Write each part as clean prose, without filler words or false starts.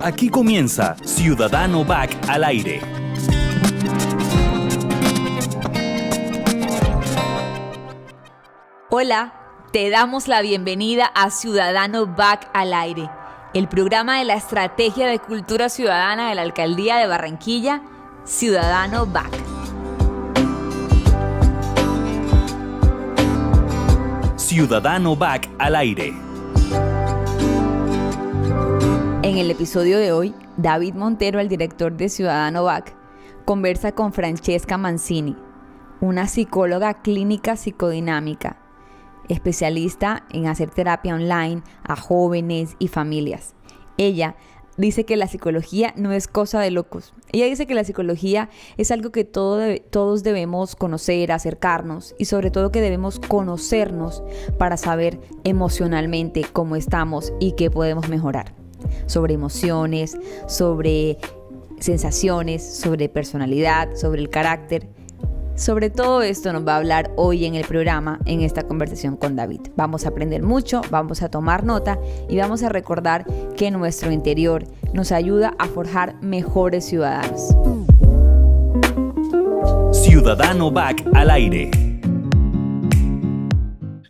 Aquí comienza Ciudadano Back al aire. Hola, te damos la bienvenida a Ciudadano Back al aire, el programa de la Estrategia de Cultura Ciudadana de la Alcaldía de Barranquilla, Ciudadano Back. Ciudadano Back al aire. En el episodio de hoy, David Montero, el director de Ciudadano Back, conversa con Francesca Mancini, una psicóloga clínica psicodinámica, especialista en hacer terapia online a jóvenes y familias. Ella dice que la psicología no es cosa de locos. Ella dice que la psicología es algo que todos debemos conocer, acercarnos y sobre todo que debemos conocernos para saber emocionalmente cómo estamos y qué podemos mejorar. Sobre emociones, sobre sensaciones, sobre personalidad, sobre el carácter. Sobre todo esto nos va a hablar hoy en el programa, en esta conversación con David. Vamos a aprender mucho, vamos a tomar nota y vamos a recordar que nuestro interior nos ayuda a forjar mejores ciudadanos. Ciudadano Back al aire.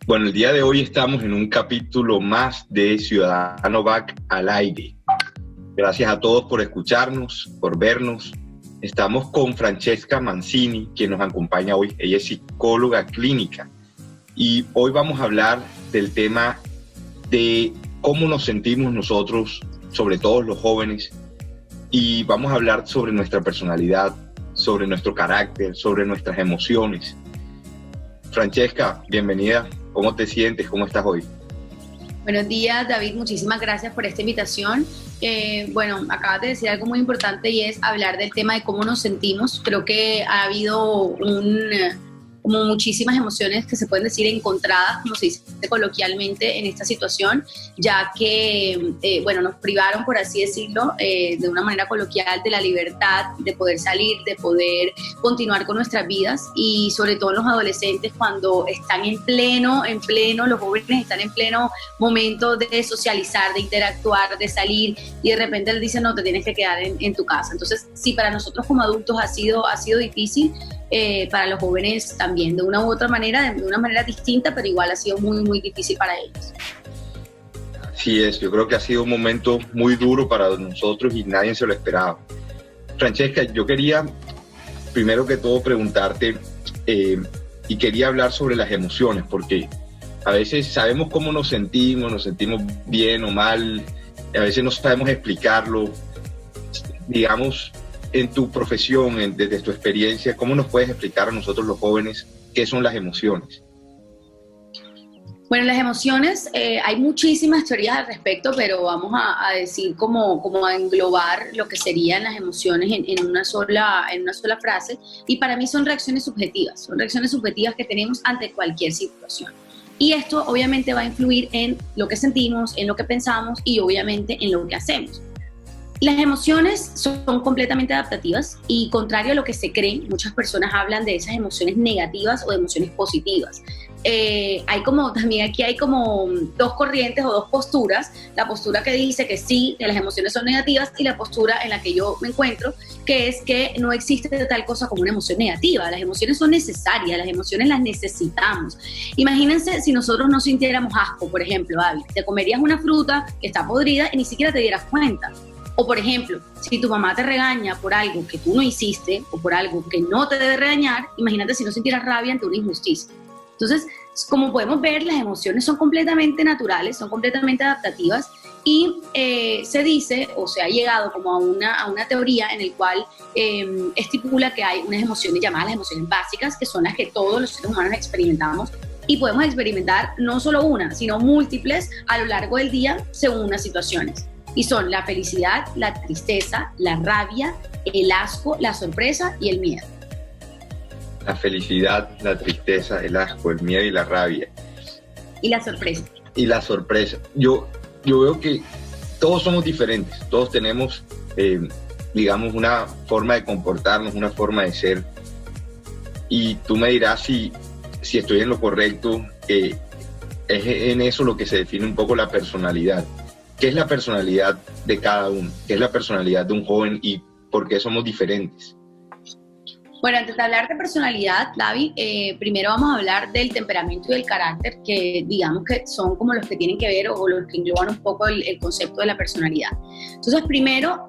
Bueno, el día de hoy estamos en un capítulo más de Ciudadano Back al aire. Gracias a todos por escucharnos, por vernos. Estamos con Francesca Mancini, quien nos acompaña hoy. Ella es psicóloga clínica y hoy vamos a hablar del tema de cómo nos sentimos nosotros, sobre todo los jóvenes, y vamos a hablar sobre nuestra personalidad, sobre nuestro carácter, sobre nuestras emociones. Francesca, bienvenida. ¿Cómo te sientes? ¿Cómo estás hoy? Buenos días, David. Muchísimas gracias por esta invitación. Acabas de decir algo muy importante y es hablar del tema de cómo nos sentimos. Creo que ha habido como muchísimas emociones que se pueden decir encontradas, como se dice coloquialmente, en esta situación, ya que nos privaron, por así decirlo, de una manera coloquial, de la libertad de poder salir, de poder continuar con nuestras vidas, y sobre todo los adolescentes cuando están en pleno, los jóvenes están en pleno momento de socializar, de interactuar, de salir, y de repente les dicen, no, te tienes que quedar en tu casa. Entonces, sí, para nosotros como adultos ha sido difícil, para los jóvenes también, de una u otra manera, de una manera distinta, pero igual ha sido muy, muy difícil para ellos. Así es, yo creo que ha sido un momento muy duro para nosotros y nadie se lo esperaba. Francesca, yo quería primero que todo preguntarte y quería hablar sobre las emociones, porque a veces sabemos cómo nos sentimos bien o mal, a veces no sabemos explicarlo. Digamos, en tu profesión, desde tu experiencia, ¿cómo nos puedes explicar a nosotros los jóvenes qué son las emociones? Bueno, las emociones, hay muchísimas teorías al respecto, pero vamos a decir como a englobar lo que serían las emociones en una sola frase, y para mí son reacciones subjetivas que tenemos ante cualquier situación. Y esto obviamente va a influir en lo que sentimos, en lo que pensamos y obviamente en lo que hacemos. Las emociones son completamente adaptativas y, contrario a lo que se cree, muchas personas hablan de esas emociones negativas o de emociones positivas. Aquí hay como dos corrientes o dos posturas: la postura que dice que sí, que las emociones son negativas, y la postura en la que yo me encuentro, que es que no existe tal cosa como una emoción negativa. Las emociones son necesarias, las emociones las necesitamos. Imagínense si nosotros no sintiéramos asco, por ejemplo, Abby, te comerías una fruta que está podrida y ni siquiera te dieras cuenta. O, por ejemplo, si tu mamá te regaña por algo que tú no hiciste o por algo que no te debe regañar, imagínate si no sintieras rabia ante una injusticia. Entonces, como podemos ver, las emociones son completamente naturales, son completamente adaptativas, y se dice, o se ha llegado como a una teoría en el cual estipula que hay unas emociones llamadas las emociones básicas, que son las que todos los seres humanos experimentamos, y podemos experimentar no solo una, sino múltiples a lo largo del día según las situaciones. Y son la felicidad, la tristeza, la rabia, el asco, la sorpresa y el miedo. La felicidad, la tristeza, el asco, el miedo y la rabia. Y la sorpresa. Y la sorpresa. Yo veo que todos somos diferentes, todos tenemos, digamos, una forma de comportarnos, una forma de ser. Y tú me dirás si si estoy en lo correcto, es en eso lo que se define un poco la personalidad. ¿Qué es la personalidad de cada uno? ¿Qué es la personalidad de un joven y por qué somos diferentes? Bueno, antes de hablar de personalidad, David, primero vamos a hablar del temperamento y del carácter, que digamos que son como los que tienen que ver o los que engloban un poco el concepto de la personalidad. Entonces, primero,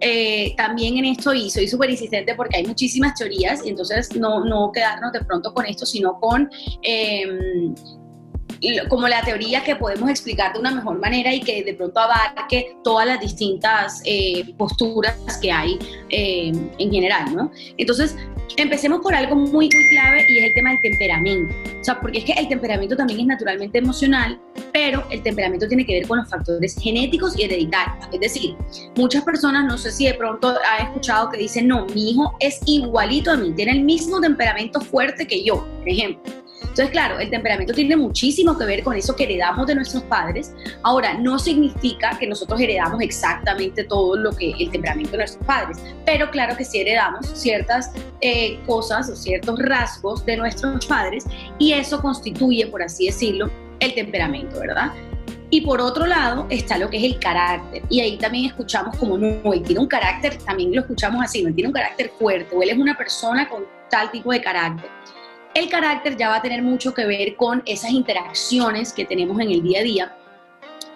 también en esto, y soy súper insistente porque hay muchísimas teorías, y entonces no quedarnos de pronto con esto, sino con como la teoría que podemos explicar de una mejor manera y que de pronto abarque todas las distintas posturas que hay en general, ¿no? Entonces, empecemos por algo muy clave y es el tema del temperamento. O sea, porque es que el temperamento también es naturalmente emocional, pero el temperamento tiene que ver con los factores genéticos y hereditarios. Es decir, muchas personas, no sé si de pronto has escuchado que dicen, no, mi hijo es igualito a mí, tiene el mismo temperamento fuerte que yo, por ejemplo. Entonces, claro, el temperamento tiene muchísimo que ver con eso que heredamos de nuestros padres. Ahora, no significa que nosotros heredamos exactamente todo lo que el temperamento de nuestros padres, pero claro que sí heredamos ciertas cosas o ciertos rasgos de nuestros padres y eso constituye, por así decirlo, el temperamento, ¿verdad? Y por otro lado está lo que es el carácter, y ahí también escuchamos como, no, él tiene un carácter, también lo escuchamos así, no, él tiene un carácter fuerte, o él es una persona con tal tipo de carácter. El carácter ya va a tener mucho que ver con esas interacciones que tenemos en el día a día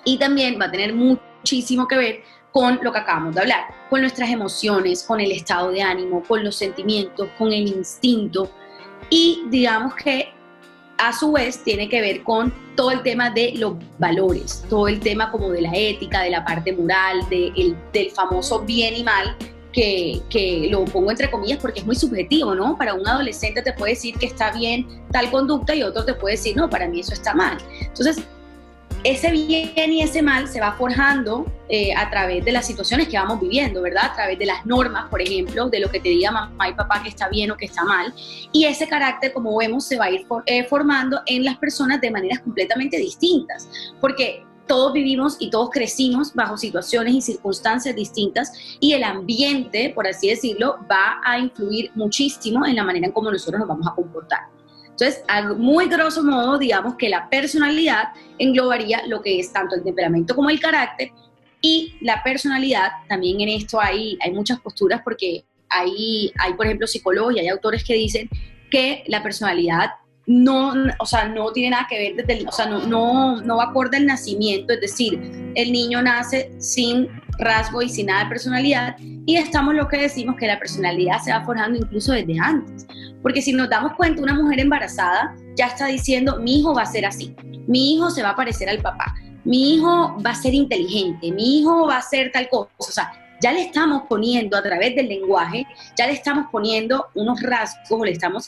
y también va a tener muchísimo que ver con lo que acabamos de hablar, con nuestras emociones, con el estado de ánimo, con los sentimientos, con el instinto y digamos que a su vez tiene que ver con todo el tema de los valores, todo el tema como de la ética, de la parte moral, del famoso bien y mal, que lo pongo entre comillas porque es muy subjetivo, ¿no? Para un adolescente te puede decir que está bien tal conducta y otro te puede decir, no, para mí eso está mal. Entonces, ese bien y ese mal se va forjando a través de las situaciones que vamos viviendo, ¿verdad? A través de las normas, por ejemplo, de lo que te diga mamá y papá que está bien o que está mal. Y ese carácter, como vemos, se va a ir formando en las personas de maneras completamente distintas. Porque todos vivimos y todos crecimos bajo situaciones y circunstancias distintas y el ambiente, por así decirlo, va a influir muchísimo en la manera en cómo nosotros nos vamos a comportar. Entonces, a muy grosso modo, digamos que la personalidad englobaría lo que es tanto el temperamento como el carácter y la personalidad. También en esto hay muchas posturas porque hay, por ejemplo, psicólogos y hay autores que dicen que la personalidad no tiene nada que ver no va acorde al nacimiento, es decir, el niño nace sin rasgo y sin nada de personalidad y estamos lo que decimos que la personalidad se va forjando incluso desde antes, porque si nos damos cuenta una mujer embarazada ya está diciendo mi hijo va a ser así, mi hijo se va a parecer al papá, mi hijo va a ser inteligente, mi hijo va a ser tal cosa, o sea, ya le estamos poniendo a través del lenguaje, ya le estamos poniendo unos rasgos, o le estamos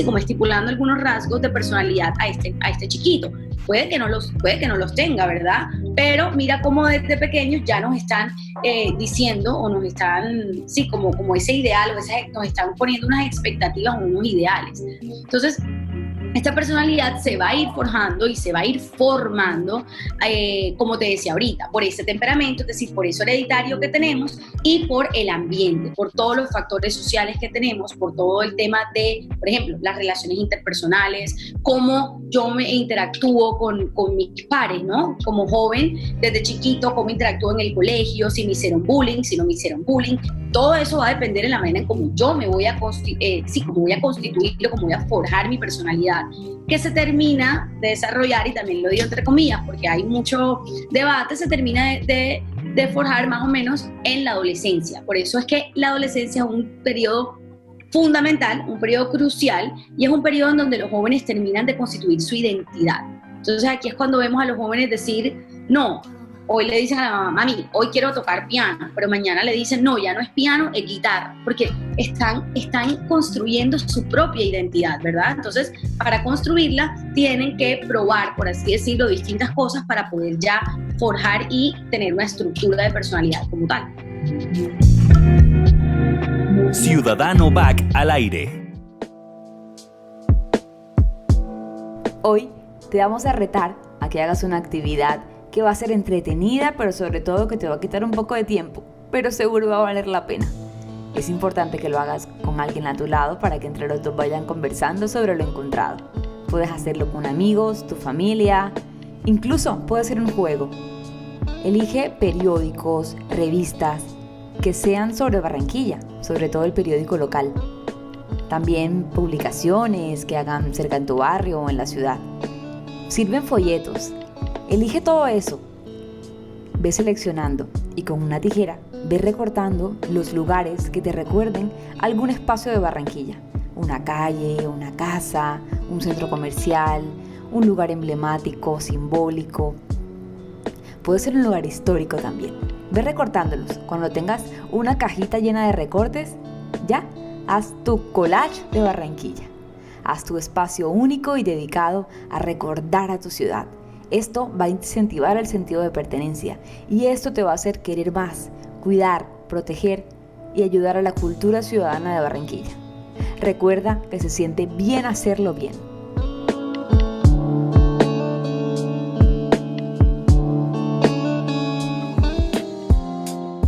como estipulando algunos rasgos de personalidad a este chiquito. Puede que no los tenga, ¿verdad? Pero mira cómo desde pequeños ya nos están diciendo o nos están, sí, como ese ideal o nos están poniendo unas expectativas o unos ideales. Entonces, esta personalidad se va a ir forjando y se va a ir formando, como te decía ahorita, por ese temperamento, es decir, por eso hereditario que tenemos y por el ambiente, por todos los factores sociales que tenemos, por todo el tema de, por ejemplo, las relaciones interpersonales, cómo yo me interactúo con mis pares, ¿no? Como joven, desde chiquito, cómo interactúo en el colegio, si me hicieron bullying, si no me hicieron bullying. Todo eso va a depender de la manera en cómo yo me voy a constituir, cómo voy a forjar mi personalidad, que se termina de desarrollar, y también lo digo entre comillas, porque hay mucho debate, se termina de forjar más o menos en la adolescencia. Por eso es que la adolescencia es un periodo fundamental, un periodo crucial, y es un periodo en donde los jóvenes terminan de constituir su identidad. Entonces aquí es cuando vemos a los jóvenes decir, no, hoy le dicen a la mamá, mami, hoy quiero tocar piano, pero mañana le dicen, no, ya no es piano, es guitarra, porque están construyendo su propia identidad, ¿verdad? Entonces, para construirla, tienen que probar, por así decirlo, distintas cosas para poder ya forjar y tener una estructura de personalidad como tal. Ciudadano Back al aire. Hoy te vamos a retar a que hagas una actividad que va a ser entretenida, pero sobre todo que te va a quitar un poco de tiempo, pero seguro va a valer la pena. Es importante que lo hagas con con alguien a tu lado para que entre los dos vayan conversando sobre lo encontrado. Puedes hacerlo con amigos, tu familia, incluso puede ser un juego. Elige periódicos, revistas que sean sobre Barranquilla, sobre todo el periódico local. También publicaciones que hagan cerca en tu barrio o en la ciudad. Sirven folletos. Elige todo eso. Ve seleccionando y con una tijera ve recortando los lugares que te recuerden algún espacio de Barranquilla. Una calle, una casa, un centro comercial, un lugar emblemático, simbólico. Puede ser un lugar histórico también. Ve recortándolos. Cuando tengas una cajita llena de recortes, ya, haz tu collage de Barranquilla. Haz tu espacio único y dedicado a recordar a tu ciudad. Esto va a incentivar el sentido de pertenencia y esto te va a hacer querer más, cuidar, proteger y ayudar a la cultura ciudadana de Barranquilla. Recuerda que se siente bien hacerlo bien.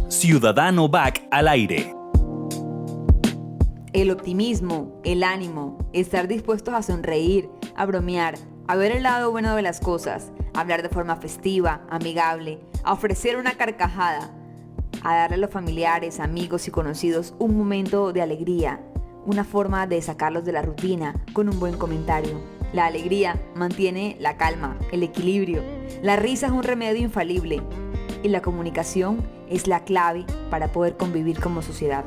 Ciudadano Back al aire. El optimismo, el ánimo, estar dispuestos a sonreír, a bromear, a ver el lado bueno de las cosas, a hablar de forma festiva, amigable, a ofrecer una carcajada, a darle a los familiares, amigos y conocidos un momento de alegría, una forma de sacarlos de la rutina con un buen comentario. La alegría mantiene la calma, el equilibrio. La risa es un remedio infalible y la comunicación es la clave para poder convivir como sociedad.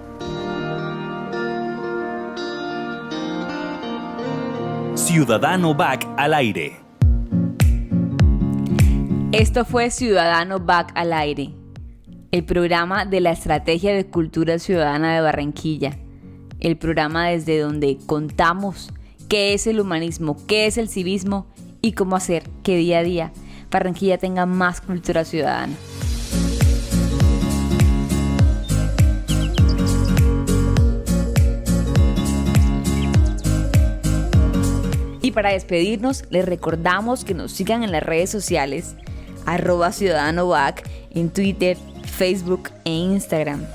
Ciudadano Back al aire. Esto fue Ciudadano Back al aire, el programa de la Estrategia de Cultura Ciudadana de Barranquilla, el programa desde donde contamos qué es el humanismo, qué es el civismo y cómo hacer que día a día Barranquilla tenga más cultura ciudadana. Y para despedirnos, les recordamos que nos sigan en las redes sociales @ciudadanobac en Twitter, Facebook e Instagram.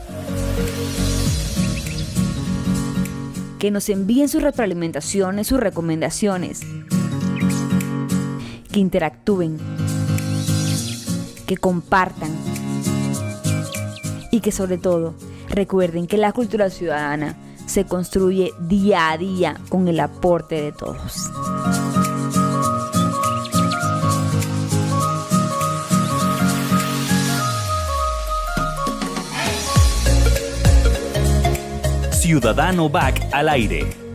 Que nos envíen sus retroalimentaciones, sus recomendaciones. Que interactúen. Que compartan. Y que sobre todo recuerden que la cultura ciudadana se construye día a día con el aporte de todos. Ciudadano Back al aire.